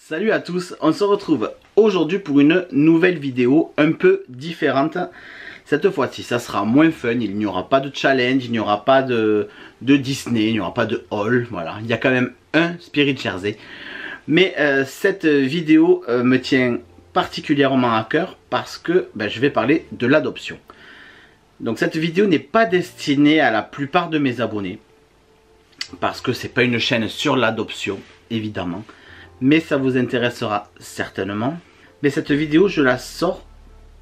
Salut à tous, on se retrouve aujourd'hui pour une nouvelle vidéo un peu différente. Cette fois-ci, ça sera moins fun, il n'y aura pas de challenge, il n'y aura pas de Disney, il n'y aura pas de haul, voilà. Il y a quand même un Spirit Jersey. Mais cette vidéo me tient particulièrement à cœur parce que je vais parler de l'adoption. Donc cette vidéo n'est pas destinée à la plupart de mes abonnés parce que c'est pas une chaîne sur l'adoption, évidemment. Mais ça vous intéressera certainement. Mais cette vidéo, je la sors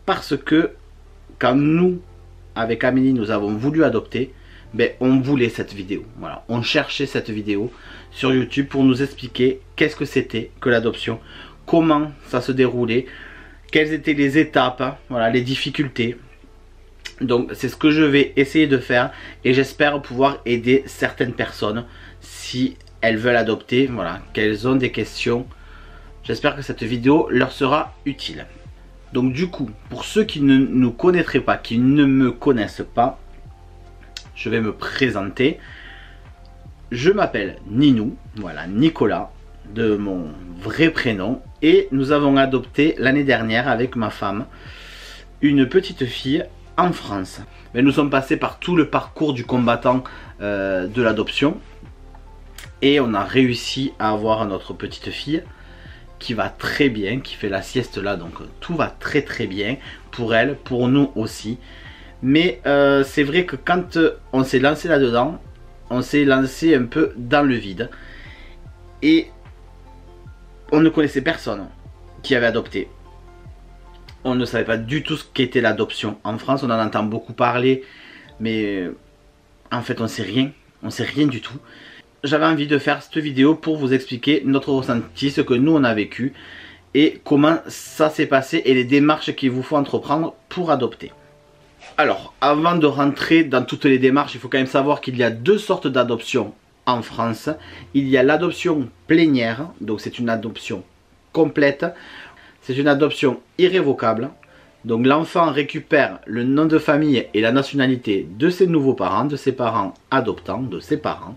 parce que quand nous, avec Amélie, nous avons voulu adopter, on voulait cette vidéo. Voilà, on cherchait cette vidéo sur YouTube pour nous expliquer qu'est-ce que c'était que l'adoption, comment ça se déroulait, quelles étaient les étapes, hein, voilà, les difficultés. Donc c'est ce que je vais essayer de faire et j'espère pouvoir aider certaines personnes si elles veulent adopter, voilà, qu'elles ont des questions. J'espère que cette vidéo leur sera utile. Donc du coup, pour ceux qui ne nous connaîtraient pas, qui ne me connaissent pas, je vais me présenter. Je m'appelle Ninou, voilà, Nicolas, de mon vrai prénom. Et nous avons adopté l'année dernière avec ma femme une petite fille en France. Mais nous sommes passés par tout le parcours du combattant de l'adoption. Et on a réussi à avoir notre petite fille qui va très bien, qui fait la sieste là, donc tout va très très bien pour elle, pour nous aussi. Mais c'est vrai que quand on s'est lancé là-dedans, on s'est lancé un peu dans le vide. Et on ne connaissait personne qui avait adopté. On ne savait pas du tout ce qu'était l'adoption. En France, on en entend beaucoup parler, mais en fait on sait rien du tout. J'avais envie de faire cette vidéo pour vous expliquer notre ressenti, ce que nous on a vécu et comment ça s'est passé et les démarches qu'il vous faut entreprendre pour adopter. Alors, avant de rentrer dans toutes les démarches, il faut quand même savoir qu'il y a deux sortes d'adoption en France. Il y a l'adoption plénière, donc c'est une adoption complète. C'est une adoption irrévocable. Donc l'enfant récupère le nom de famille et la nationalité de ses nouveaux parents, de ses parents adoptants, de ses parents.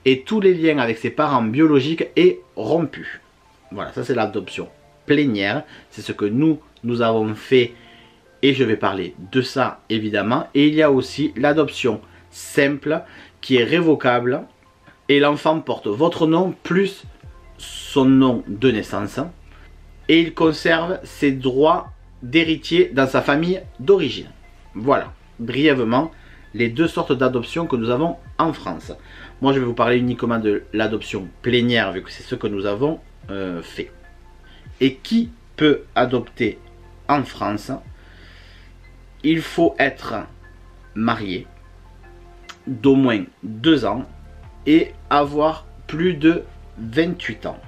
Et tous les liens avec ses parents biologiques est rompu. Voilà, ça c'est l'adoption plénière. C'est ce que nous avons fait et je vais parler de ça évidemment. Et il y a aussi l'adoption simple qui est révocable. Et l'enfant porte votre nom plus son nom de naissance. Et il conserve ses droits d'héritier dans sa famille d'origine. Voilà, brièvement, les deux sortes d'adoption que nous avons en France. Moi, je vais vous parler uniquement de l'adoption plénière, vu que c'est ce que nous avons fait. Et qui peut adopter en France? Il faut être marié d'au moins 2 ans et avoir plus de 28 ans.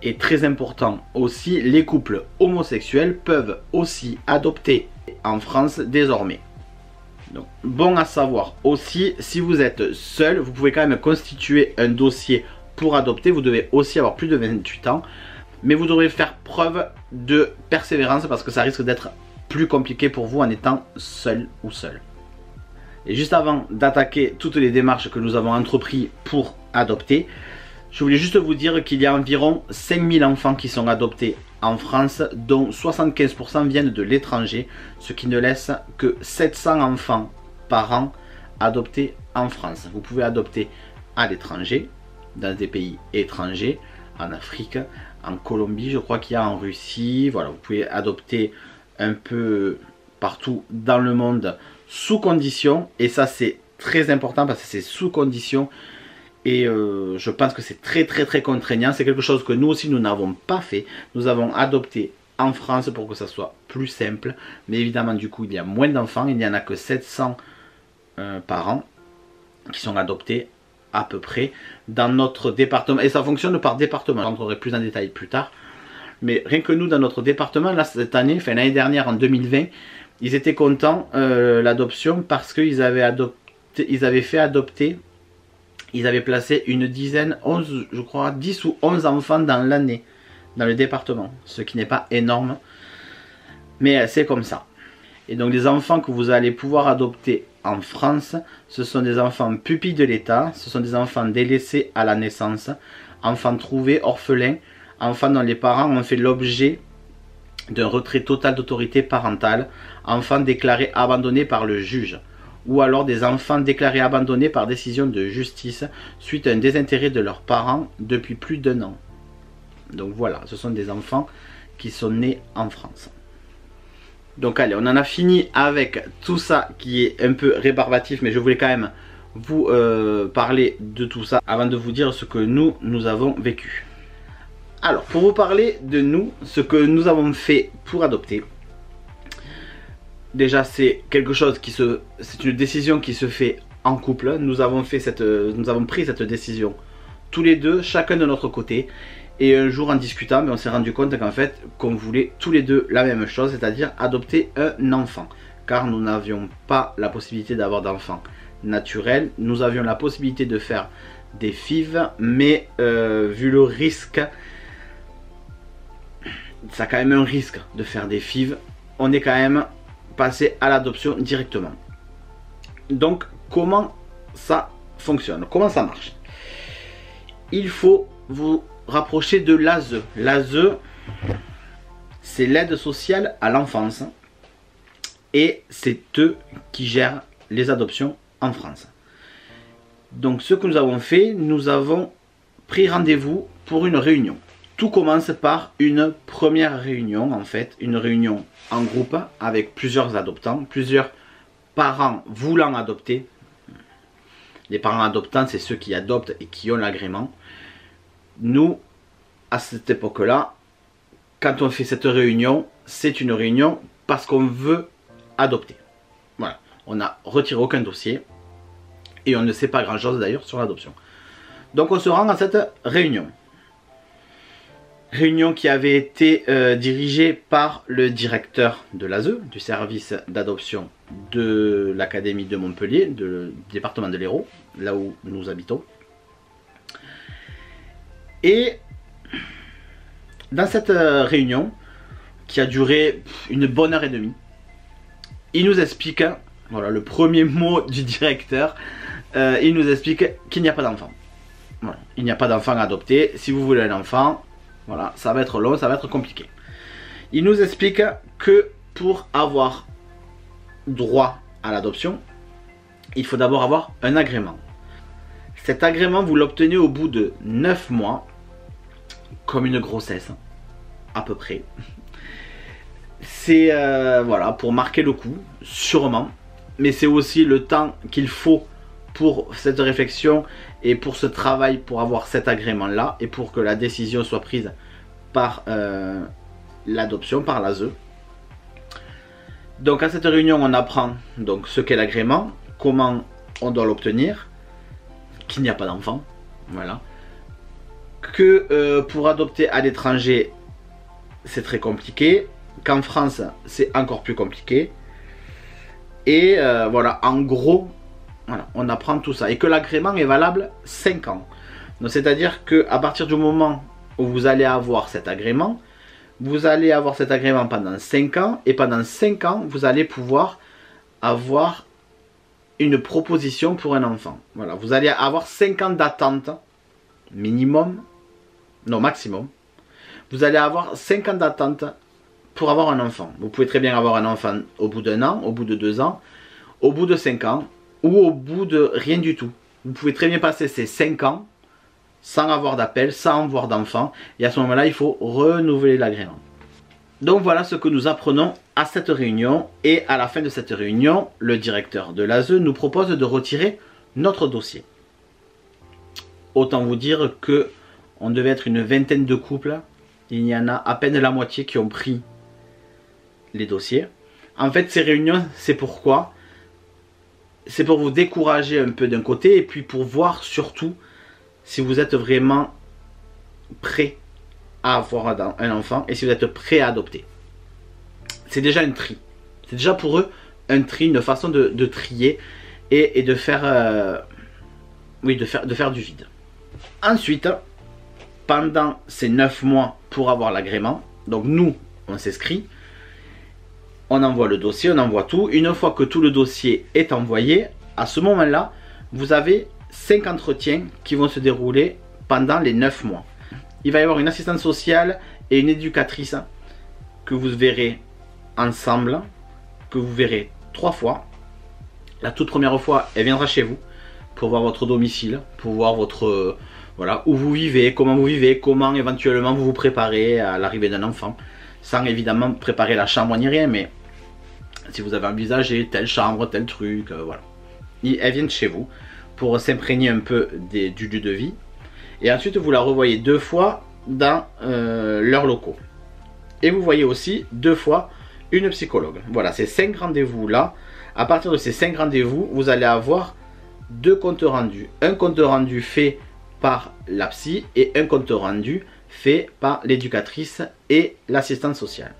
Et très important aussi, les couples homosexuels peuvent aussi adopter en France désormais. Donc, bon à savoir aussi, si vous êtes seul, vous pouvez quand même constituer un dossier pour adopter. Vous devez aussi avoir plus de 28 ans. Mais vous devrez faire preuve de persévérance parce que ça risque d'être plus compliqué pour vous en étant seul ou seul. Et juste avant d'attaquer toutes les démarches que nous avons entreprises pour adopter, je voulais juste vous dire qu'il y a environ 5000 enfants qui sont adoptés en France, dont 75% viennent de l'étranger, ce qui ne laisse que 700 enfants par an adoptés en France. Vous pouvez adopter à l'étranger, dans des pays étrangers, en Afrique, en Colombie, je crois qu'il y a en Russie. Voilà, vous pouvez adopter un peu partout dans le monde sous condition, et ça c'est très important parce que c'est sous condition. Et je pense que c'est très contraignant. C'est quelque chose que nous aussi nous n'avons pas fait. Nous avons adopté en France pour que ça soit plus simple. Mais évidemment du coup il y a moins d'enfants. Il n'y en a que 700 par an qui sont adoptés à peu près dans notre département. Et ça fonctionne par département. Je rentrerai plus en détail plus tard. Mais rien que nous dans notre département, là cette année, enfin l'année dernière en 2020, ils étaient contents l'adoption parce qu'ils avaient fait adopter. Ils avaient placé une dizaine, 11, je crois, 10 ou 11 enfants dans l'année, dans le département. Ce qui n'est pas énorme, mais c'est comme ça. Et donc les enfants que vous allez pouvoir adopter en France, ce sont des enfants pupilles de l'État, ce sont des enfants délaissés à la naissance, enfants trouvés, orphelins, enfants dont les parents ont fait l'objet d'un retrait total d'autorité parentale, enfants déclarés abandonnés par le juge, ou alors des enfants déclarés abandonnés par décision de justice suite à un désintérêt de leurs parents depuis plus d'1 an. Donc voilà, ce sont des enfants qui sont nés en France. Donc allez, on en a fini avec tout ça qui est un peu rébarbatif, mais je voulais quand même vous parler de tout ça avant de vous dire ce que nous avons vécu. Alors, pour vous parler de nous, ce que nous avons fait pour adopter, déjà c'est quelque chose c'est une décision qui se fait en couple. Nous avons pris cette décision tous les deux, chacun de notre côté. Et un jour en discutant, on s'est rendu compte qu'en fait, qu'on voulait tous les deux la même chose, c'est-à-dire adopter un enfant. Car nous n'avions pas la possibilité d'avoir d'enfants naturels. Nous avions la possibilité de faire des FIV, mais vu le risque, ça a quand même un risque de faire des FIV. On est quand même passé à l'adoption directement. Donc, comment ça fonctionne? Comment ça marche? Il faut vous rapprocher de l'ASE. L'ASE, c'est l'aide sociale à l'enfance. Et c'est eux qui gèrent les adoptions en France. Donc ce que nous avons fait, nous avons pris rendez-vous pour une réunion. Tout commence par une première réunion, en fait, une réunion en groupe avec plusieurs adoptants, plusieurs parents voulant adopter. Les parents adoptants, c'est ceux qui adoptent et qui ont l'agrément. Nous, à cette époque-là, quand on fait cette réunion, c'est une réunion parce qu'on veut adopter. Voilà, on n'a retiré aucun dossier et on ne sait pas grand-chose d'ailleurs sur l'adoption. Donc on se rend à cette réunion. Réunion qui avait été dirigée par le directeur de l'ASE, du service d'adoption de l'Académie de Montpellier, du département de l'Hérault, là où nous habitons. Et dans cette réunion, qui a duré une bonne heure et demie, il nous explique, voilà le premier mot du directeur, il nous explique qu'il n'y a pas d'enfant. Voilà, il n'y a pas d'enfant à adopter. Si vous voulez un enfant, voilà, ça va être long, ça va être compliqué. Il nous explique que pour avoir droit à l'adoption, il faut d'abord avoir un agrément. Cet agrément, vous l'obtenez au bout de 9 mois, comme une grossesse, à peu près. C'est voilà, pour marquer le coup, sûrement. Mais c'est aussi le temps qu'il faut pour cette réflexion et pour ce travail, pour avoir cet agrément-là et pour que la décision soit prise par l'adoption, par l'ASE. Donc à cette réunion, on apprend donc ce qu'est l'agrément, comment on doit l'obtenir, qu'il n'y a pas d'enfant, voilà. Que pour adopter à l'étranger, c'est très compliqué, qu'en France, c'est encore plus compliqué. Et voilà, en gros, voilà, on apprend tout ça. Et que l'agrément est valable 5 ans. Donc c'est-à-dire qu'à partir du moment où vous allez avoir cet agrément, vous allez avoir cet agrément pendant 5 ans. Et pendant 5 ans, vous allez pouvoir avoir une proposition pour un enfant. Voilà, vous allez avoir 5 ans d'attente minimum, non maximum. Vous allez avoir 5 ans d'attente pour avoir un enfant. Vous pouvez très bien avoir un enfant au bout d'1 an, au bout de 2 ans, au bout de 5 ans ou au bout de rien du tout. Vous pouvez très bien passer ces 5 ans sans avoir d'appel, sans avoir d'enfant. Et à ce moment-là, il faut renouveler l'agrément. Donc voilà ce que nous apprenons à cette réunion. Et à la fin de cette réunion, le directeur de l'ASE nous propose de retirer notre dossier. Autant vous dire que on devait être une vingtaine de couples. Il y en a à peine la moitié qui ont pris les dossiers. En fait, ces réunions, c'est pourquoi? C'est pour vous décourager un peu d'un côté et puis pour voir surtout si vous êtes vraiment prêt à avoir un enfant et si vous êtes prêt à adopter. C'est déjà un tri. C'est déjà pour eux un tri, une façon de trier et de faire, oui, de faire du vide. Ensuite, pendant ces 9 mois pour avoir l'agrément, donc nous, on s'inscrit, on envoie le dossier, on envoie tout. Une fois que tout le dossier est envoyé, à ce moment-là, vous avez 5 entretiens qui vont se dérouler pendant les 9 mois. il va y avoir une assistante sociale et une éducatrice que vous verrez ensemble, que vous verrez 3 fois. La toute première fois, elle viendra chez vous pour voir votre domicile, pour voir votre voilà, où vous vivez, comment éventuellement vous vous préparez à l'arrivée d'un enfant, sans évidemment préparer la chambre ni rien, mais si vous avez envisagé telle chambre, tel truc, voilà. Elles viennent chez vous pour s'imprégner un peu du lieu de vie, et ensuite vous la revoyez 2 fois dans leurs locaux. Et vous voyez aussi 2 fois une psychologue. Voilà, ces 5 rendez-vous là. À partir de ces 5 rendez-vous, vous allez avoir 2 comptes rendus. Un compte rendu fait par la psy et un compte rendu fait par l'éducatrice et l'assistante sociale.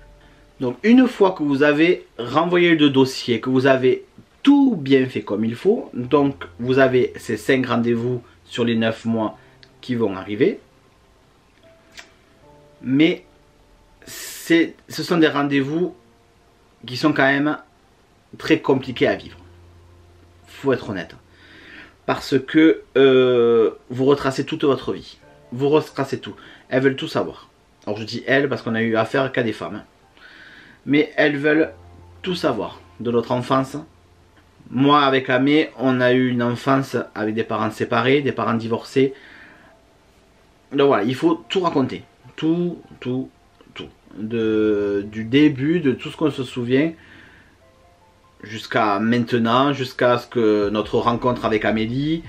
Donc une fois que vous avez renvoyé le dossier, que vous avez tout bien fait comme il faut, donc vous avez ces 5 rendez-vous sur les 9 mois qui vont arriver. Mais ce sont des rendez-vous qui sont quand même très compliqués à vivre. Faut être honnête. Parce que vous retracez toute votre vie. Vous retracez tout. Elles veulent tout savoir. Alors je dis elles parce qu'on a eu affaire qu'à des femmes. Mais elles veulent tout savoir de notre enfance. Moi avec Amé, on a eu une enfance avec des parents séparés, des parents divorcés. Donc voilà, il faut tout raconter. Tout. Du début, de tout ce qu'on se souvient, jusqu'à maintenant, jusqu'à ce que notre rencontre avec Amélie,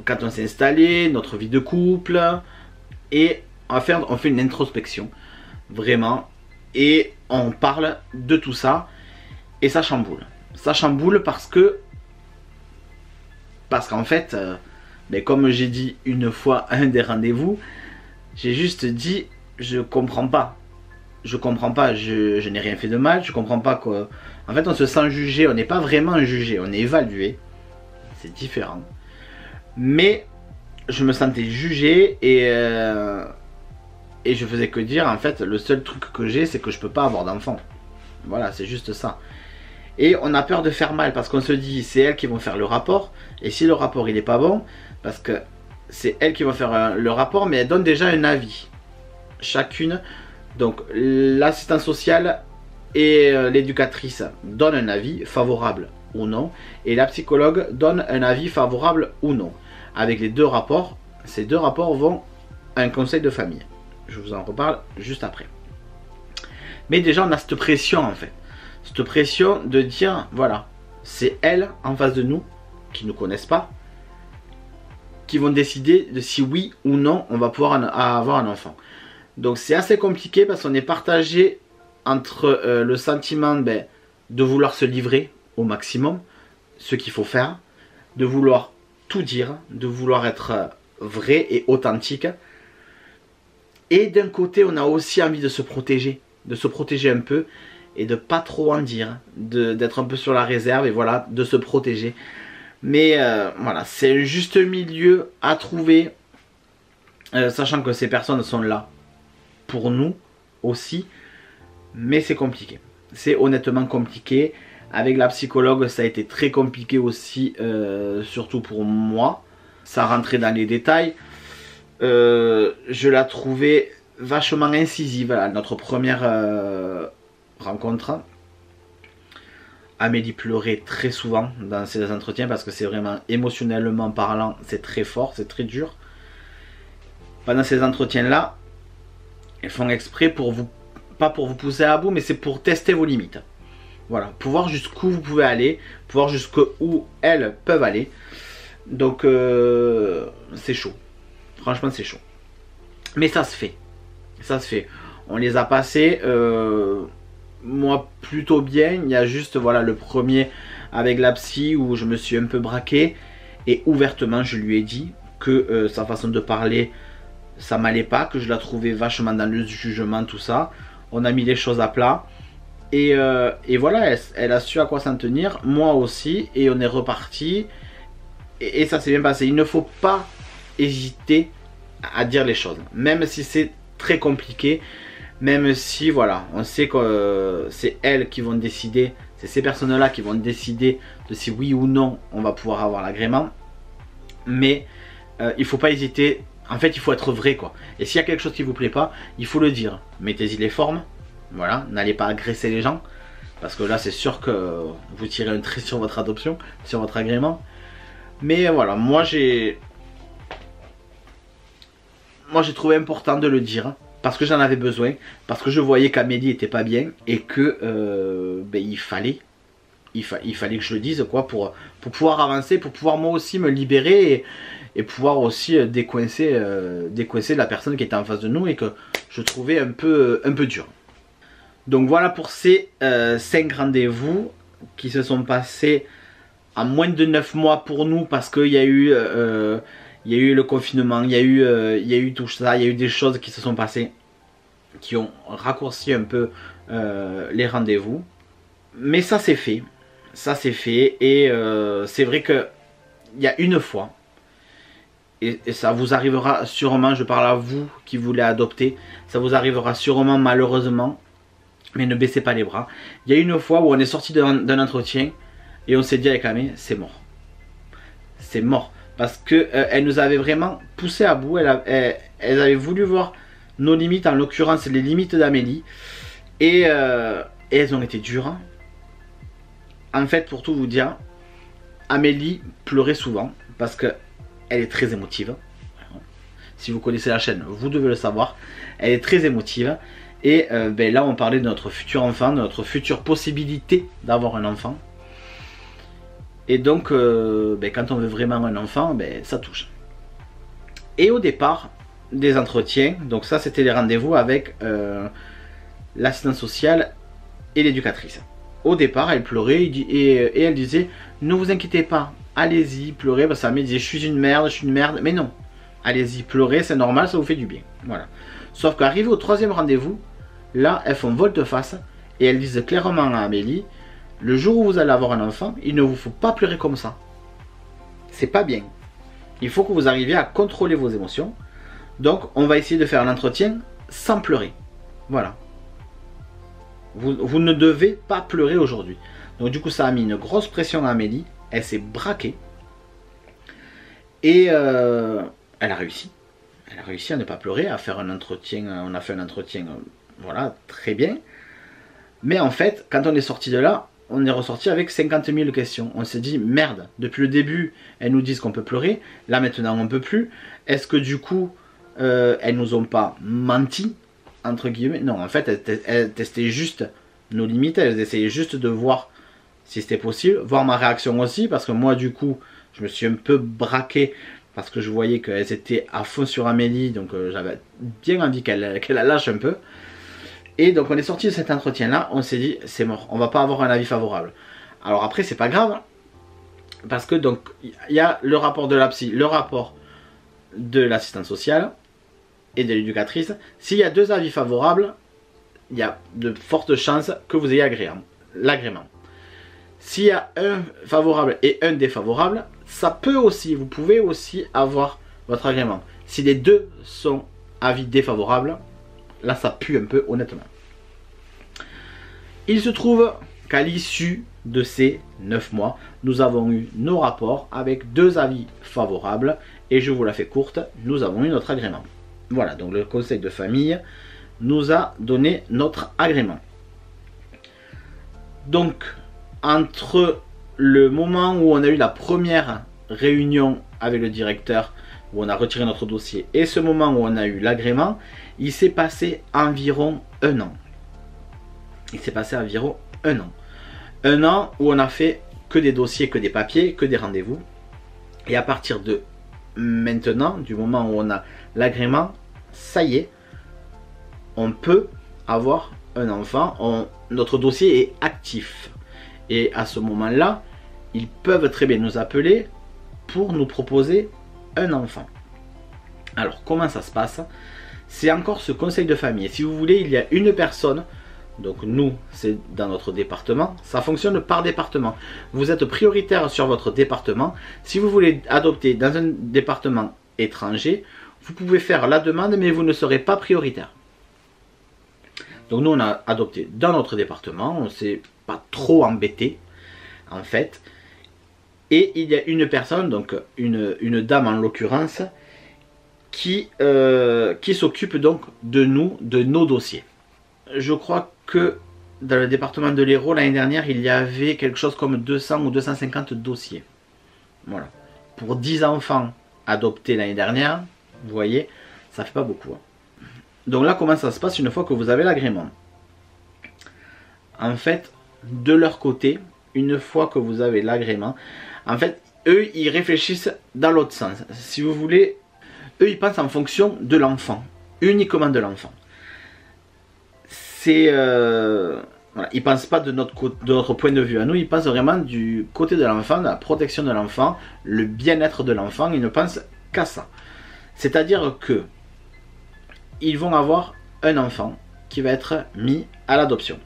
quand on s'est installé, notre vie de couple, et on fait une introspection, vraiment, et on parle de tout ça, et ça chamboule. Ça chamboule parce qu'en fait, comme j'ai dit une fois à un des rendez-vous, j'ai juste dit, je comprends pas. Je n'ai rien fait de mal, je comprends pas quoi. En fait, on se sent jugé, on n'est pas vraiment jugé, on est évalué. C'est différent. Mais je me sentais jugé et je faisais que dire, en fait, le seul truc que j'ai, c'est que je peux pas avoir d'enfant. Voilà, c'est juste ça. Et on a peur de faire mal parce qu'on se dit, c'est elles qui vont faire le rapport. Et si le rapport il est pas bon, parce que c'est elles qui vont faire le rapport, mais elles donnent déjà un avis. Chacune. Donc l'assistante sociale et l'éducatrice donnent un avis favorable ou non. Et la psychologue donne un avis favorable ou non. Avec les 2 rapports, ces 2 rapports vont à un conseil de famille. Je vous en reparle juste après. Mais déjà on a cette pression en fait. Cette pression de dire, voilà, c'est elles en face de nous, qui ne nous connaissent pas, qui vont décider de si oui ou non on va pouvoir avoir un enfant. Donc c'est assez compliqué parce qu'on est partagé entre le sentiment de vouloir se livrer au maximum, ce qu'il faut faire, de vouloir tout dire, de vouloir être vrai et authentique. Et d'un côté on a aussi envie de se protéger un peu et de pas trop en dire, d'être un peu sur la réserve et voilà, de se protéger. Mais voilà, c'est un juste milieu à trouver, sachant que ces personnes sont là pour nous aussi, mais c'est compliqué. C'est honnêtement compliqué. Avec la psychologue, ça a été très compliqué aussi, surtout pour moi. Ça rentrait dans les détails. Je la trouvais vachement incisive à notre première rencontre. Amélie pleurait très souvent dans ces entretiens parce que c'est vraiment émotionnellement parlant, c'est très fort, c'est très dur. Pendant ces entretiens-là, elles font exprès pour vous, pas pour vous pousser à bout, mais c'est pour tester vos limites. Voilà, pour voir jusqu'où vous pouvez aller, pour voir jusqu'où elles peuvent aller. Donc c'est chaud. Franchement c'est chaud. Mais ça se fait. Ça se fait. On les a passés, moi plutôt bien. Il y a juste voilà le premier avec la psy où je me suis un peu braqué. Et ouvertement je lui ai dit que sa façon de parler, ça m'allait pas, que je la trouvais vachement dans le jugement, tout ça. On a mis les choses à plat. Et voilà, elle a su à quoi s'en tenir, moi aussi, et on est reparti. Et ça s'est bien passé. Il ne faut pas hésiter à dire les choses, même si c'est très compliqué, même si voilà, on sait que c'est elles qui vont décider, c'est ces personnes-là qui vont décider de si oui ou non on va pouvoir avoir l'agrément. Mais il ne faut pas hésiter En fait, il faut être vrai, quoi. Et s'il y a quelque chose qui vous plaît pas, il faut le dire. Mettez-y les formes. Voilà, n'allez pas agresser les gens. Parce que là, c'est sûr que vous tirez un trait sur votre adoption, sur votre agrément. Mais voilà, moi j'ai trouvé important de le dire. Parce que j'en avais besoin. Parce que je voyais qu'Amélie était pas bien. Et que ben, il fallait que je le dise, quoi, pour pouvoir avancer, pour pouvoir moi aussi me libérer et pouvoir aussi décoincer la personne qui était en face de nous et que je trouvais un peu dur. Donc voilà pour ces 5 rendez-vous qui se sont passés en moins de 9 mois pour nous, parce qu'il y a eu le confinement, il y a eu tout ça, il y a eu des choses qui se sont passées qui ont raccourci un peu les rendez-vous. Mais ça c'est fait. Ça c'est fait et c'est vrai que il y a une fois, et ça vous arrivera sûrement, je parle à vous qui voulez adopter, ça vous arrivera sûrement malheureusement, mais ne baissez pas les bras. Il y a une fois où on est sorti d'un entretien et on s'est dit avec Amé, c'est mort. C'est mort. Parce que elle nous avait vraiment poussé à bout, elle avait voulu voir nos limites, en l'occurrence les limites d'Amélie, et elles ont été dures. En fait, pour tout vous dire, Amélie pleurait souvent parce que elle est très émotive. Si vous connaissez la chaîne, vous devez le savoir. Elle est très émotive. Et ben là, on parlait de notre futur enfant, de notre future possibilité d'avoir un enfant. Et donc, ben, quand on veut vraiment un enfant, ben, ça touche. Et au départ des entretiens, donc ça, c'était les rendez-vous avec l'assistante sociale et l'éducatrice. Au départ, elle pleurait et elle disait « Ne vous inquiétez pas, allez-y, pleurez. » Parce que ça me disait « Je suis une merde, je suis une merde. » Mais non, allez-y, pleurez, c'est normal, ça vous fait du bien. Voilà. Sauf qu'arrivé au 3e rendez-vous, là, elles font volte-face et elles disent clairement à Amélie « Le jour où vous allez avoir un enfant, il ne vous faut pas pleurer comme ça. C'est pas bien. Il faut que vous arriviez à contrôler vos émotions. Donc, on va essayer de faire un entretien sans pleurer. Voilà. Vous ne devez pas pleurer aujourd'hui. » Donc du coup, ça a mis une grosse pression à Amélie. Elle s'est braquée. Et elle a réussi. Elle a réussi à ne pas pleurer, à faire un entretien. On a fait un entretien, voilà, très bien. Mais en fait, quand on est sorti de là, on est ressorti avec 50 000 questions. On s'est dit, merde, depuis le début, elles nous disent qu'on peut pleurer. Là maintenant, on ne peut plus. Est-ce que du coup, elles nous ont pas menti ? Entre guillemets, non, en fait, elles testaient juste nos limites, elles essayaient juste de voir si c'était possible, voir ma réaction aussi, parce que moi, du coup, je me suis un peu braqué, parce que je voyais qu'elles étaient à fond sur Amélie, donc j'avais bien envie qu'elle la lâche un peu. Et donc, on est sorti de cet entretien-là, on s'est dit, c'est mort, on va pas avoir un avis favorable. Alors après, c'est pas grave, parce que donc, il y a le rapport de la psy, le rapport de l'assistante sociale, et de l'éducatrice. S'il y a 2 avis favorables, il y a de fortes chances que vous ayez l'agrément. S'il y a un favorable et un défavorable, ça peut aussi, vous pouvez aussi avoir votre agrément. Si les 2 sont avis défavorables, là ça pue un peu honnêtement. Il se trouve qu'à l'issue de ces 9 mois, nous avons eu nos rapports avec 2 avis favorables et je vous la fais courte, nous avons eu notre agrément. Voilà, donc le conseil de famille nous a donné notre agrément. Donc, entre le moment où on a eu la première réunion avec le directeur, où on a retiré notre dossier, et ce moment où on a eu l'agrément, il s'est passé environ 1 an. Il s'est passé environ 1 an. 1 an où on a fait que des dossiers, que des papiers, que des rendez-vous. Et à partir de maintenant, du moment où on a l'agrément, ça y est, on peut avoir un enfant, notre dossier est actif. Et à ce moment-là, ils peuvent très bien nous appeler pour nous proposer un enfant. Alors, comment ça se passe? C'est encore ce conseil de famille. Et si vous voulez, il y a une personne, donc nous, c'est dans notre département, ça fonctionne par département. Vous êtes prioritaire sur votre département. Si vous voulez adopter dans un département étranger, vous pouvez faire la demande, mais vous ne serez pas prioritaire. Donc nous, on a adopté dans notre département, on ne s'est pas trop embêté, en fait. Et il y a une personne, donc une dame en l'occurrence, qui s'occupe donc de nous, de nos dossiers. Je crois que dans le département de l'Hérault, l'année dernière, il y avait quelque chose comme 200 ou 250 dossiers. Voilà. Pour 10 enfants adoptés l'année dernière, vous voyez, ça fait pas beaucoup. Hein. Donc là, comment ça se passe une fois que vous avez l'agrément? En fait, de leur côté, une fois que vous avez l'agrément, en fait, eux, ils réfléchissent dans l'autre sens. Si vous voulez, eux, ils pensent en fonction de l'enfant, uniquement de l'enfant. C'est... voilà, ils ne pensent pas de notre point de vue à nous, ils pensent vraiment du côté de l'enfant, de la protection de l'enfant, le bien-être de l'enfant, ils ne pensent qu'à ça. C'est-à-dire que ils vont avoir un enfant qui va être mis à l'adoption,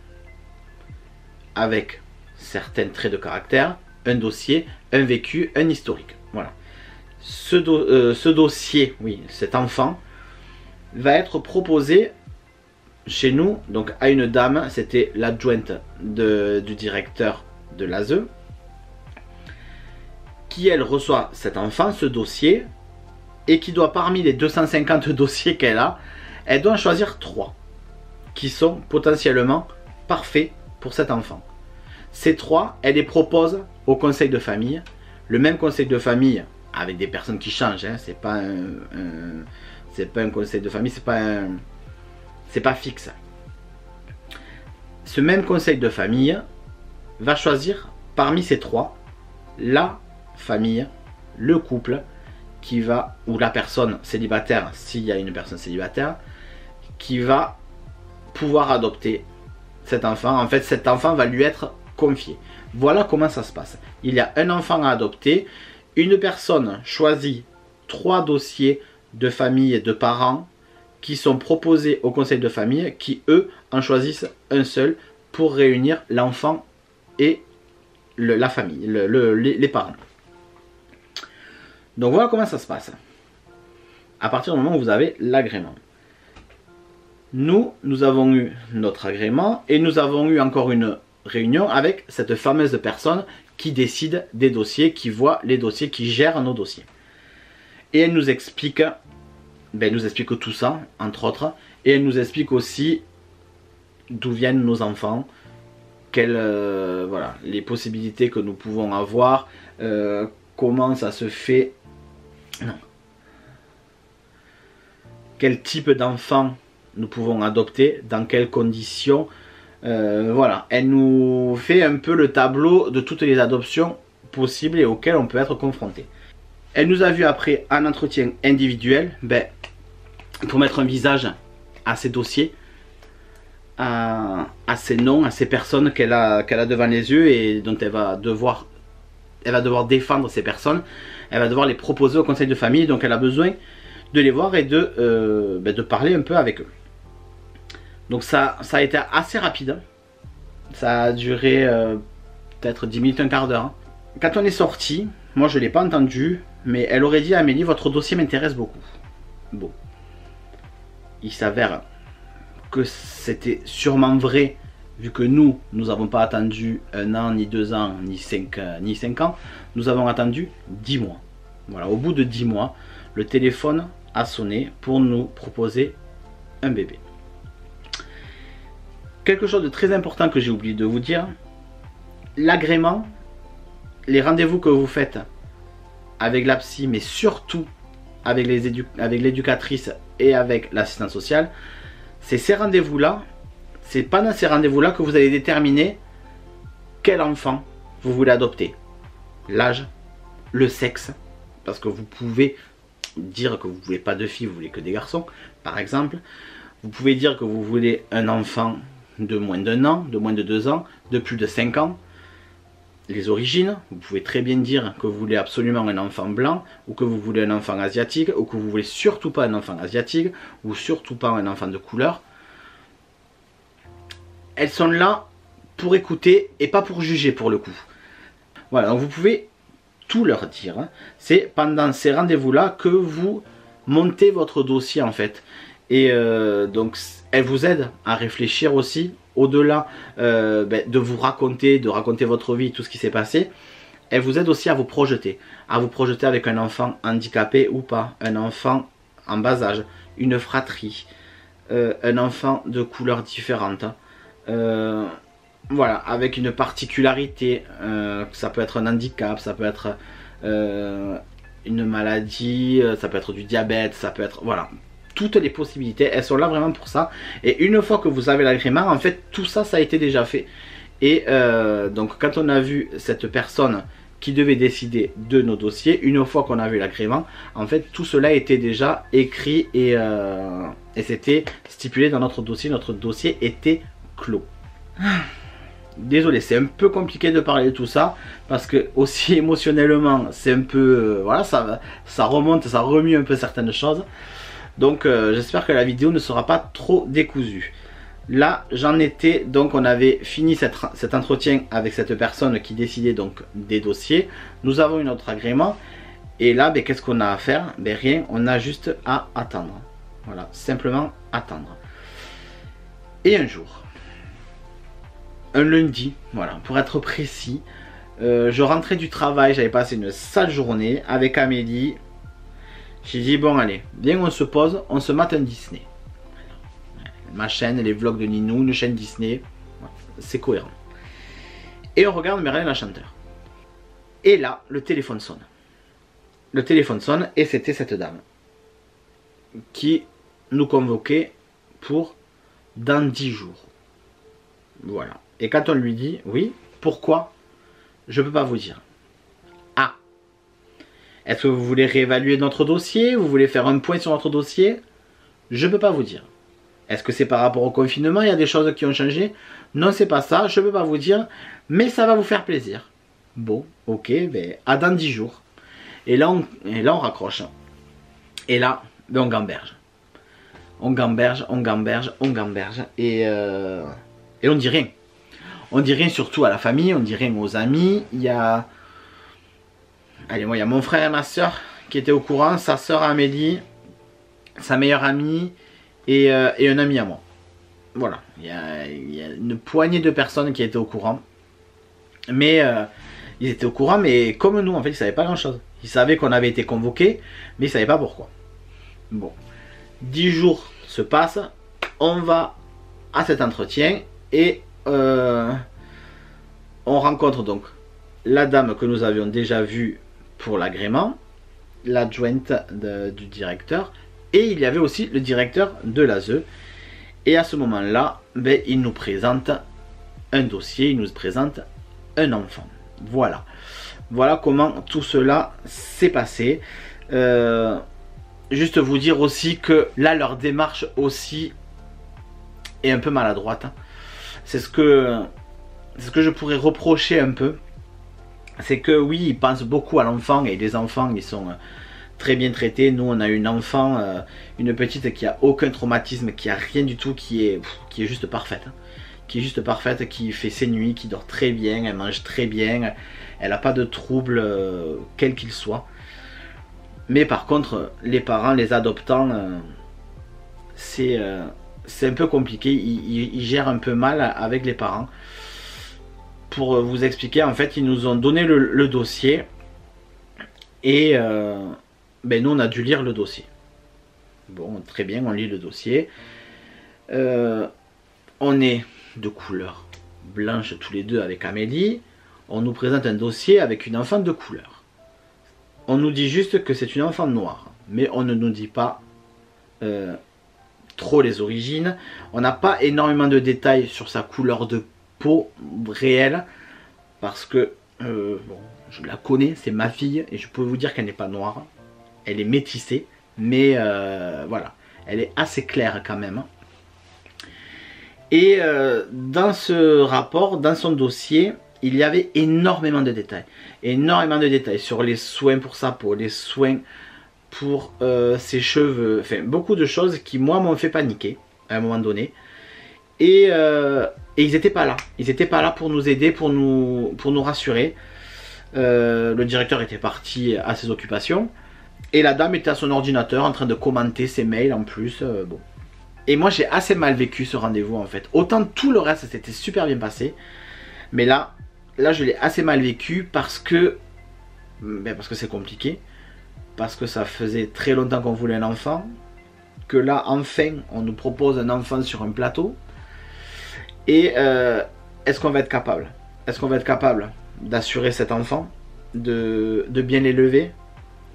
avec certains traits de caractère, un dossier, un vécu, un historique. Voilà. Ce dossier, oui, cet enfant, va être proposé chez nous, donc à une dame, c'était l'adjointe du directeur de l'ASE, qui elle reçoit cet enfant, ce dossier, et qui doit, parmi les 250 dossiers qu'elle a, elle doit en choisir 3 qui sont potentiellement parfaits pour cet enfant. Ces 3, elle les propose au conseil de famille, le même conseil de famille avec des personnes qui changent, hein, c'est pas un conseil de famille, c'est pas fixe. Ce même conseil de famille va choisir parmi ces 3 la famille, le couple qui va, ou la personne célibataire, s'il y a une personne célibataire, qui va pouvoir adopter cet enfant. En fait, cet enfant va lui être confié. Voilà comment ça se passe. Il y a un enfant à adopter, une personne choisit 3 dossiers de famille et de parents qui sont proposés au conseil de famille, qui eux en choisissent un seul pour réunir l'enfant et la famille, les parents. Donc voilà comment ça se passe. À partir du moment où vous avez l'agrément. Nous avons eu notre agrément et nous avons eu encore une réunion avec cette fameuse personne qui décide des dossiers, qui voit les dossiers, qui gère nos dossiers. Et elle nous explique, tout ça, entre autres, et elle nous explique aussi d'où viennent nos enfants, voilà, les possibilités que nous pouvons avoir, comment ça se fait, non. Quel type d'enfant nous pouvons adopter, dans quelles conditions, voilà, elle nous fait un peu le tableau de toutes les adoptions possibles et auxquelles on peut être confronté. Elle nous a vu après un entretien individuel, pour mettre un visage à ces dossiers, à ces noms, à ces personnes qu'elle a devant les yeux et dont elle va devoir défendre ces personnes. Elle va devoir les proposer au conseil de famille, donc elle a besoin de les voir et de parler un peu avec eux. Donc ça a été assez rapide. Ça a duré peut-être 10 minutes, un quart d'heure. Quand on est sorti, moi je ne l'ai pas entendu, mais elle aurait dit à Amélie, votre dossier m'intéresse beaucoup. Bon. Il s'avère que c'était sûrement vrai, vu que nous n'avons pas attendu 1 an, ni 2 ans, ni 5 ans. Nous avons attendu 10 mois. Voilà, au bout de 10 mois, le téléphone a sonné pour nous proposer un bébé. Quelque chose de très important que j'ai oublié de vous dire, l'agrément, les rendez-vous que vous faites avec la psy, mais surtout avec l'éducatrice et avec l'assistante sociale, c'est ces rendez-vous-là, c'est pendant ces rendez-vous-là que vous allez déterminer quel enfant vous voulez adopter. L'âge, le sexe, parce que vous pouvez dire que vous ne voulez pas de filles, vous voulez que des garçons, par exemple. Vous pouvez dire que vous voulez un enfant de moins d'1 an, de moins de 2 ans, de plus de 5 ans. Les origines, vous pouvez très bien dire que vous voulez absolument un enfant blanc, ou que vous voulez un enfant asiatique, ou que vous voulez surtout pas un enfant asiatique, ou surtout pas un enfant de couleur. Elles sont là pour écouter et pas pour juger pour le coup. Voilà, donc vous pouvez tout leur dire. Hein. C'est pendant ces rendez-vous-là que vous montez votre dossier en fait. Et donc elle vous aide à réfléchir aussi, au-delà de vous raconter, votre vie, tout ce qui s'est passé. Elle vous aide aussi à vous projeter avec un enfant handicapé ou pas, un enfant en bas âge, une fratrie, un enfant de couleur différente, voilà, avec une particularité, ça peut être un handicap, ça peut être une maladie, ça peut être du diabète, ça peut être, voilà, toutes les possibilités, elles sont là vraiment pour ça. Et une fois que vous avez l'agrément, en fait, tout ça, ça a été déjà fait. Et donc, quand on a vu cette personne qui devait décider de nos dossiers, une fois qu'on a vu l'agrément, en fait, tout cela était déjà écrit et c'était stipulé dans notre dossier était clos. Désolé, c'est un peu compliqué de parler de tout ça parce que aussi émotionnellement c'est un peu voilà, ça remonte, ça remue un peu certaines choses. Donc j'espère que la vidéo ne sera pas trop décousue. Là j'en étais, donc on avait fini cet entretien avec cette personne qui décidait donc des dossiers. Nous avons eu notre agrément et là ben, qu'est-ce qu'on a à faire? Ben rien, on a juste à attendre. Voilà, simplement attendre. Et un jour, un lundi, voilà, pour être précis, je rentrais du travail, j'avais passé une sale journée avec Amélie. J'ai dit bon allez, viens on se pose, on se mate un Disney. Ma chaîne, les vlogs de Ninou, une chaîne Disney, voilà, c'est cohérent. Et on regarde Merlin la chanteur. Et là, le téléphone sonne. Le téléphone sonne et c'était cette dame qui nous convoquait pour dans 10 jours. Voilà. Et quand on lui dit, oui, pourquoi? Je ne peux pas vous dire. Ah. Est-ce que vous voulez réévaluer notre dossier? Vous voulez faire un point sur notre dossier? Je ne peux pas vous dire. Est-ce que c'est par rapport au confinement? Il y a des choses qui ont changé? Non, c'est pas ça. Je ne peux pas vous dire. Mais ça va vous faire plaisir. Bon, ok, ben, à dans 10 jours. Et là, on raccroche. Et là, ben, on gamberge. On gamberge, on gamberge, on gamberge. Et on dit rien. On dit rien surtout à la famille, on dit rien aux amis. Il y a... Allez, moi, il y a mon frère et ma soeur qui étaient au courant, sa soeur Amélie, sa meilleure amie et un ami à moi. Voilà, il y a une poignée de personnes qui étaient au courant. Mais ils étaient au courant, mais comme nous, en fait, ils ne savaient pas grand-chose. Ils savaient qu'on avait été convoqués, mais ils ne savaient pas pourquoi. Bon, 10 jours se passent, on va à cet entretien et... on rencontre donc la dame que nous avions déjà vue pour l'agrément, l'adjointe du directeur, et il y avait aussi le directeur de l'ASE. Et à ce moment-là, ben, il nous présente un dossier, il nous présente un enfant. Voilà. Voilà comment tout cela s'est passé. Juste vous dire aussi que là, leur démarche aussi est un peu maladroite. C'est ce que je pourrais reprocher un peu. C'est que oui, ils pensent beaucoup à l'enfant et les enfants, ils sont très bien traités. Nous, on a une enfant, une petite qui a aucun traumatisme, qui a rien du tout, qui est juste parfaite. Qui est juste parfaite, qui fait ses nuits, qui dort très bien, elle mange très bien, elle n'a pas de troubles, quel qu'il soit. Mais par contre, les parents, les adoptants, c'est un peu compliqué, ils gèrent un peu mal avec les parents. Pour vous expliquer, en fait, ils nous ont donné le dossier et ben, nous, on a dû lire le dossier. Bon, très bien, on lit le dossier. On est de couleur blanche tous les deux avec Amélie. On nous présente un dossier avec une enfant de couleur. On nous dit juste que c'est une enfant noire, mais on ne nous dit pas trop les origines. On n'a pas énormément de détails sur sa couleur de peau réelle, parce que bon, je la connais, c'est ma fille, et je peux vous dire qu'elle n'est pas noire. Elle est métissée, mais voilà, elle est assez claire quand même. Et dans ce rapport, dans son dossier, il y avait énormément de détails. Énormément de détails sur les soins pour sa peau, les soins pour ses cheveux. Enfin, beaucoup de choses qui, moi, m'ont fait paniquer à un moment donné. Et ils n'étaient pas là. Ils n'étaient pas là pour nous aider, pour nous rassurer. Le directeur était parti à ses occupations. Et la dame était à son ordinateur en train de commenter ses mails en plus. Bon. Et moi, j'ai assez mal vécu ce rendez-vous en fait. Autant tout le reste, c'était super bien passé. Mais là je l'ai assez mal vécu parce que c'est compliqué. parce que ça faisait très longtemps qu'on voulait un enfant, que là enfin on nous propose un enfant sur un plateau. Et est-ce qu'on va être capable? Est-ce qu'on va être capable d'assurer cet enfant, de bien l'élever,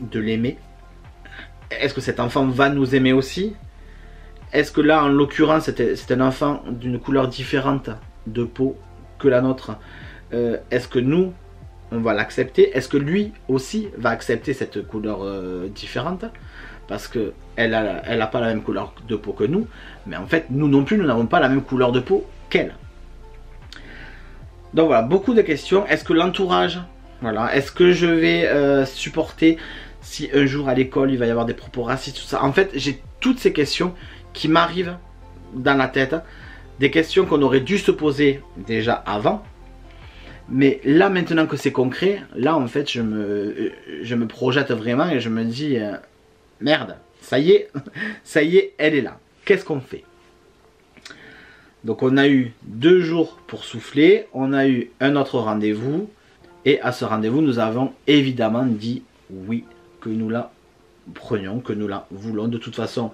de l'aimer? Est-ce que cet enfant va nous aimer aussi? Est-ce que là, en l'occurrence, c'est un enfant d'une couleur différente de peau que la nôtre? Est-ce que nous, on va l'accepter? Est-ce que lui aussi va accepter cette couleur différente? Parce que elle a pas la même couleur de peau que nous, mais en fait, nous non plus, nous n'avons pas la même couleur de peau qu'elle. Donc voilà, beaucoup de questions. Est-ce que l'entourage, voilà, est-ce que je vais supporter si un jour à l'école il va y avoir des propos racistes, tout ça? En fait, j'ai toutes ces questions qui m'arrivent dans la tête, des questions qu'on aurait dû se poser déjà avant, mais là maintenant que c'est concret, là en fait je me projette vraiment et je me dis merde, ça y est, elle est là, qu'est-ce qu'on fait? Donc on a eu 2 jours pour souffler, on a eu un autre rendez-vous, et à ce rendez-vous nous avons évidemment dit oui, que nous la prenions, que nous la voulons. De toute façon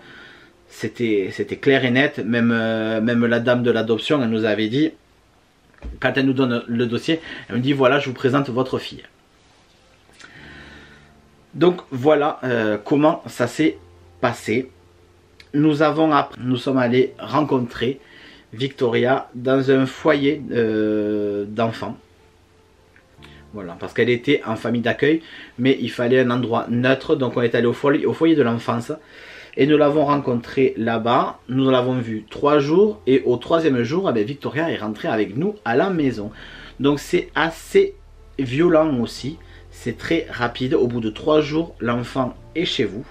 c'était clair et net, même la dame de l'adoption, elle nous avait dit, quand elle nous donne le dossier, elle me dit voilà, je vous présente votre fille. Donc voilà comment ça s'est passé. Nous sommes allés rencontrer Victoria dans un foyer d'enfants. Voilà, parce qu'elle était en famille d'accueil, mais il fallait un endroit neutre, donc on est allé au foyer de l'enfance. Et nous l'avons rencontré là-bas, nous l'avons vu 3 jours, et au 3e jour, eh bien, Victoria est rentrée avec nous à la maison. Donc c'est assez violent aussi, c'est très rapide, au bout de 3 jours, l'enfant est chez vous.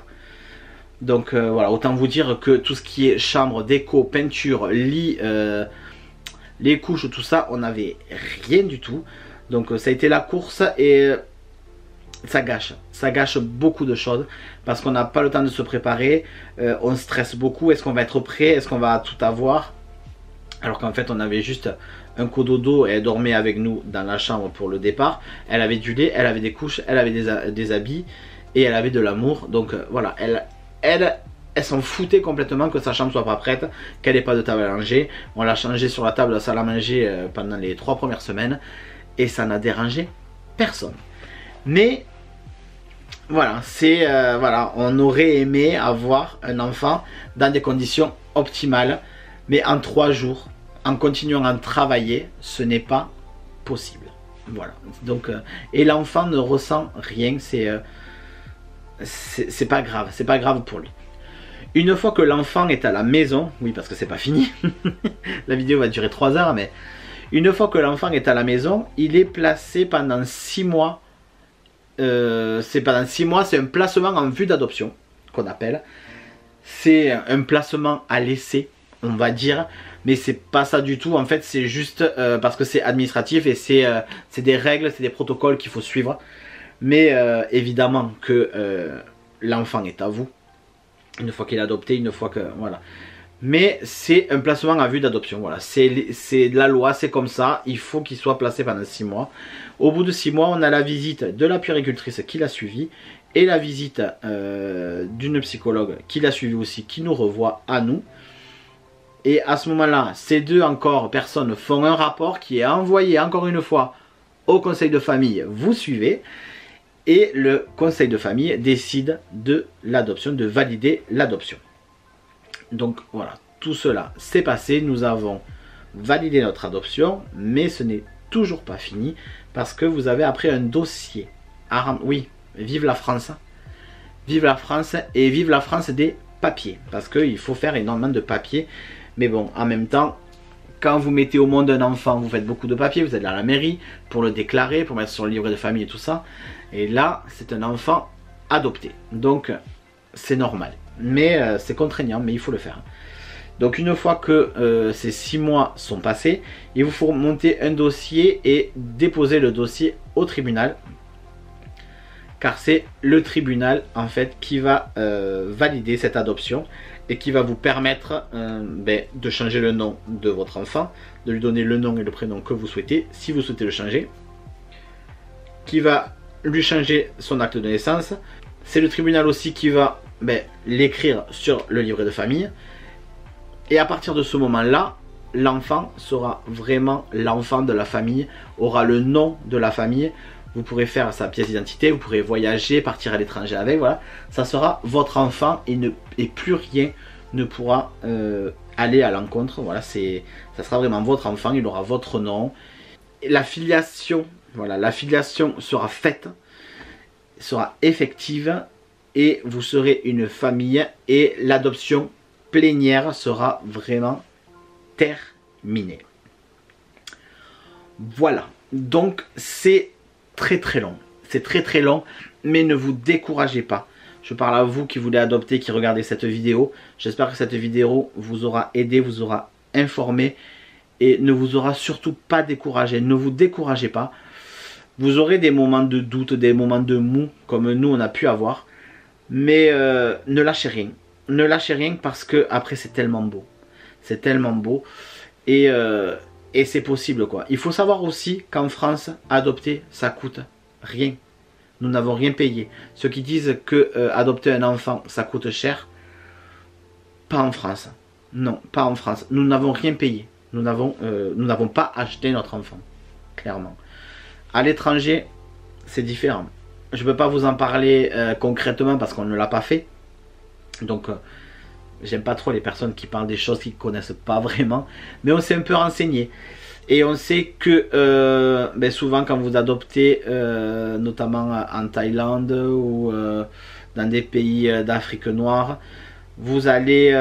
Donc voilà, autant vous dire que tout ce qui est chambre, déco, peinture, lit, les couches, tout ça, on n'avait rien du tout. Donc ça a été la course et ça gâche beaucoup de choses parce qu'on n'a pas le temps de se préparer, on stresse beaucoup, est-ce qu'on va être prêt, est-ce qu'on va tout avoir? Alors qu'en fait on avait juste un cododo et elle dormait avec nous dans la chambre pour le départ. Elle avait du lait, elle avait des couches, elle avait des habits et elle avait de l'amour. Donc voilà, elle s'en foutait complètement que sa chambre soit pas prête, qu'elle n'ait pas de table à manger. On l'a changé sur la table de la salle à manger pendant les 3 premières semaines et ça n'a dérangé personne. Mais voilà, voilà, on aurait aimé avoir un enfant dans des conditions optimales, mais en 3 jours, en continuant à travailler, ce n'est pas possible. Voilà, donc et l'enfant ne ressent rien, c'est pas grave pour lui. Une fois que l'enfant est à la maison, oui parce que c'est pas fini, la vidéo va durer 3 heures, mais une fois que l'enfant est à la maison, il est placé pendant 6 mois. C'est un placement en vue d'adoption qu'on appelle. C'est un placement à l'essai, on va dire, mais c'est pas ça du tout. En fait, c'est juste parce que c'est administratif et c'est des règles, c'est des protocoles qu'il faut suivre. Mais évidemment que l'enfant est à vous une fois qu'il est adopté, une fois que voilà. Mais c'est un placement en vue d'adoption, voilà, c'est de la loi, c'est comme ça, il faut qu'il soit placé pendant 6 mois. Au bout de 6 mois, on a la visite de la puéricultrice qui l'a suivi et la visite d'une psychologue qui l'a suivi aussi, qui nous revoit à nous. Et à ce moment-là, ces 2 personnes font un rapport qui est envoyé encore une fois au conseil de famille, vous suivez, et le conseil de famille décide de l'adoption, de valider l'adoption. Donc voilà, tout cela s'est passé, nous avons validé notre adoption, mais ce n'est toujours pas fini, parce que vous avez après un dossier. Oui, vive la France et vive la France des papiers, parce qu'il faut faire énormément de papiers, mais bon, en même temps, quand vous mettez au monde un enfant, vous faites beaucoup de papiers, vous êtes à la mairie pour le déclarer, pour mettre sur le livret de famille et tout ça, et là, c'est un enfant adopté, donc c'est normal. Mais c'est contraignant, mais il faut le faire. Donc une fois que ces 6 mois sont passés, il vous faut monter un dossier et déposer le dossier au tribunal. Car c'est le tribunal en fait qui va valider cette adoption et qui va vous permettre de changer le nom de votre enfant, de lui donner le nom et le prénom que vous souhaitez, si vous souhaitez le changer, qui va lui changer son acte de naissance, C'est le tribunal aussi qui va l'écrire sur le livret de famille. Et à partir de ce moment-là, l'enfant sera vraiment l'enfant de la famille, aura le nom de la famille. Vous pourrez faire sa pièce d'identité, vous pourrez voyager, partir à l'étranger avec, voilà. Ça sera votre enfant et plus rien ne pourra aller à l'encontre. Voilà, ça sera vraiment votre enfant, il aura votre nom. La filiation, voilà, la filiation sera faite, sera effective et vous serez une famille et l'adoption plénière sera vraiment terminée. Voilà, donc c'est très long, c'est très long, mais ne vous découragez pas. Je parle à vous qui voulez adopter, qui regardez cette vidéo. J'espère que cette vidéo vous aura aidé, vous aura informé et ne vous aura surtout pas découragé. Ne vous découragez pas. Vous aurez des moments de doute, des moments de mou comme nous on a pu avoir. Mais ne lâchez rien. Ne lâchez rien parce que après c'est tellement beau. C'est tellement beau. Et c'est possible quoi. Il faut savoir aussi qu'en France, adopter ça coûte rien. Nous n'avons rien payé. Ceux qui disent que adopter un enfant ça coûte cher, pas en France. Non, pas en France. Nous n'avons rien payé. Nous n'avons pas acheté notre enfant. Clairement. À l'étranger, c'est différent. Je ne peux pas vous en parler concrètement parce qu'on ne l'a pas fait. Donc, j'aime pas trop les personnes qui parlent des choses qu'ils ne connaissent pas vraiment. Mais on s'est un peu renseigné. Et on sait que souvent quand vous adoptez, notamment en Thaïlande ou dans des pays d'Afrique noire, vous allez,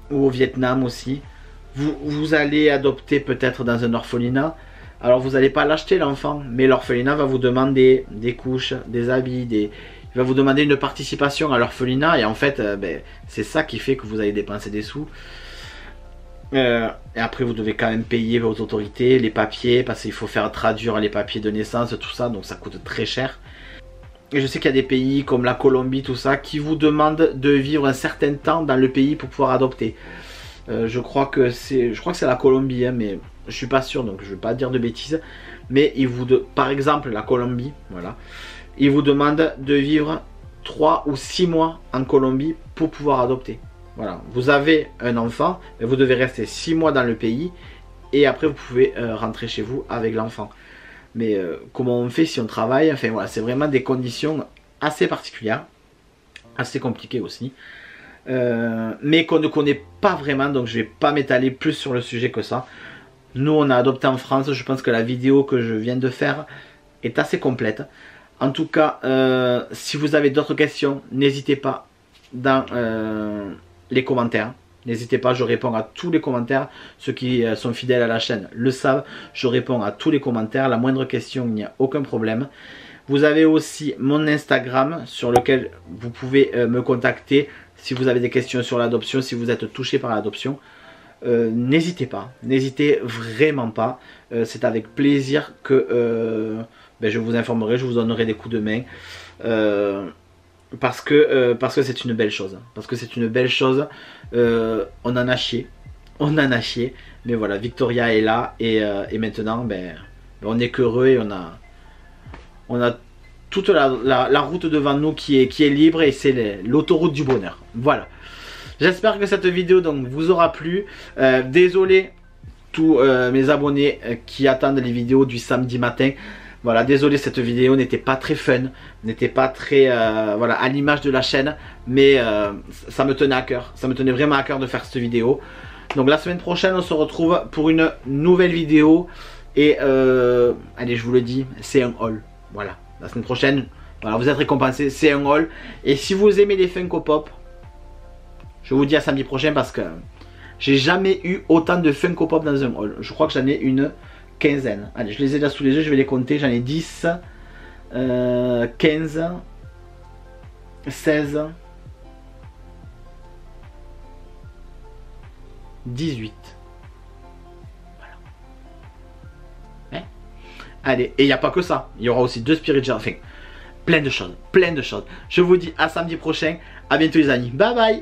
ou au Vietnam aussi, vous allez adopter peut-être dans un orphelinat. Alors vous n'allez pas l'acheter l'enfant, mais l'orphelinat va vous demander des couches, des habits, il va vous demander une participation à l'orphelinat. Et en fait, c'est ça qui fait que vous allez dépenser des sous. Et après vous devez quand même payer vos autorités, les papiers, parce qu'il faut faire traduire les papiers de naissance, tout ça, donc ça coûte très cher. Et je sais qu'il y a des pays comme la Colombie, tout ça, qui vous demandent de vivre un certain temps dans le pays pour pouvoir adopter. Je crois que c'est la Colombie, hein, mais je suis pas sûr, donc je ne vais pas dire de bêtises. Mais par exemple la Colombie, voilà, ils vous demandent de vivre 3 ou 6 mois en Colombie pour pouvoir adopter. Voilà, vous avez un enfant, mais vous devez rester 6 mois dans le pays et après vous pouvez rentrer chez vous avec l'enfant. Mais comment on fait si on travaille? Enfin voilà, c'est vraiment des conditions assez particulières, assez compliquées aussi, mais qu'on ne connaît pas vraiment, donc je ne vais pas m'étaler plus sur le sujet que ça. Nous on a adopté en France, je pense que la vidéo que je viens de faire est assez complète. En tout cas, si vous avez d'autres questions, n'hésitez pas dans les commentaires. N'hésitez pas, je réponds à tous les commentaires. Ceux qui sont fidèles à la chaîne le savent. Je réponds à tous les commentaires. La moindre question, il n'y a aucun problème. Vous avez aussi mon Instagram sur lequel vous pouvez me contacter si vous avez des questions sur l'adoption, si vous êtes touché par l'adoption. N'hésitez pas, n'hésitez vraiment pas. C'est avec plaisir que je vous informerai, je vous donnerai des coups de main. Parce que c'est une belle chose. Parce que c'est une belle chose. On en a chié. On en a chié. Mais voilà, Victoria est là. Et maintenant, on est qu'heureux. Et on a toute la route devant nous qui est libre. Et c'est l'autoroute du bonheur. Voilà. J'espère que cette vidéo donc, vous aura plu. Désolé tous mes abonnés qui attendent les vidéos du samedi matin. Voilà, désolé, cette vidéo n'était pas très fun, n'était pas très voilà, à l'image de la chaîne, mais ça me tenait à cœur, ça me tenait vraiment à cœur de faire cette vidéo. Donc la semaine prochaine, on se retrouve pour une nouvelle vidéo et allez, je vous le dis, c'est un haul. Voilà, la semaine prochaine, voilà, vous êtes récompensés, c'est un haul. Et si vous aimez les Funko Pop, je vous dis à samedi prochain parce que j'ai jamais eu autant de Funko Pop dans un haul. Je crois que j'en ai une quinzaine. Allez, je les ai là sous les yeux, je vais les compter. J'en ai 10, 15, 16, 18. Voilà. Hein? Allez, et il n'y a pas que ça. Il y aura aussi 2 Spirit Jar. Enfin, plein de choses. Plein de choses. Je vous dis à samedi prochain. À bientôt les amis. Bye bye.